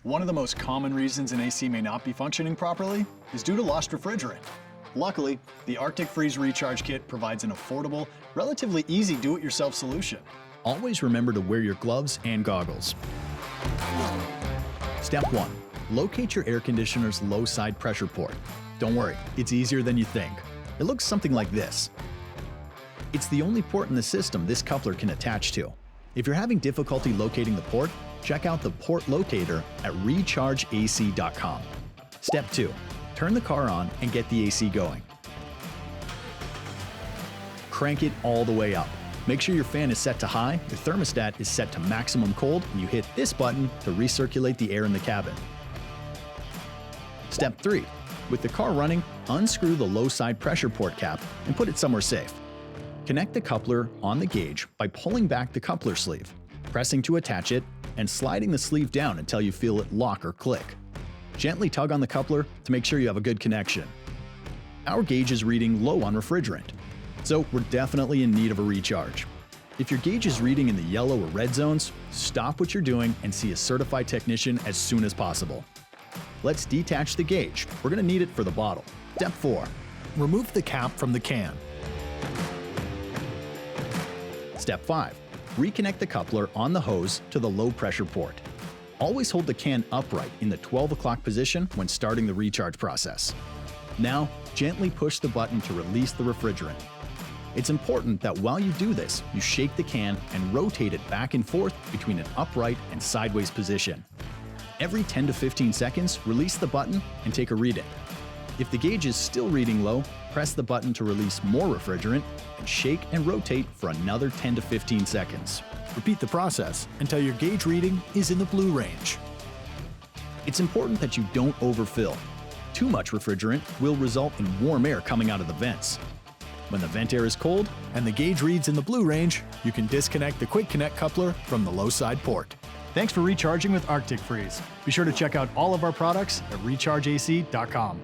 One of the most common reasons an AC may not be functioning properly is due to lost refrigerant. Luckily, the Arctic Freeze Recharge Kit provides an affordable, relatively easy do-it-yourself solution. Always remember to wear your gloves and goggles. Step 1. Locate your air conditioner's low side pressure port. Don't worry, it's easier than you think. It looks something like this. It's the only port in the system this coupler can attach to. If you're having difficulty locating the port, check out the port locator at rechargeac.com. Step 2. Turn the car on and get the AC going. Crank it all the way up. Make sure your fan is set to high, your thermostat is set to maximum cold, and you hit this button to recirculate the air in the cabin. Step 3. With the car running, unscrew the low side pressure port cap and put it somewhere safe. Connect the coupler on the gauge by pulling back the coupler sleeve, pressing to attach it, and sliding the sleeve down until you feel it lock or click. Gently tug on the coupler to make sure you have a good connection. Our gauge is reading low on refrigerant, so we're definitely in need of a recharge. If your gauge is reading in the yellow or red zones, stop what you're doing and see a certified technician as soon as possible. Let's detach the gauge. We're going to need it for the bottle. Step 4. Remove the cap from the can. Step 5. Reconnect the coupler on the hose to the low pressure port. Always hold the can upright in the 12 o'clock position when starting the recharge process. Now, gently push the button to release the refrigerant. It's important that while you do this, you shake the can and rotate it back and forth between an upright and sideways position. Every 10 to 15 seconds, release the button and take a reading. If the gauge is still reading low, press the button to release more refrigerant and shake and rotate for another 10 to 15 seconds. Repeat the process until your gauge reading is in the blue range. It's important that you don't overfill. Too much refrigerant will result in warm air coming out of the vents. When the vent air is cold And the gauge reads in the blue range, you can disconnect the Quick Connect coupler from the low side port. Thanks for recharging with Arctic Freeze. Be sure to check out all of our products at rechargeac.com.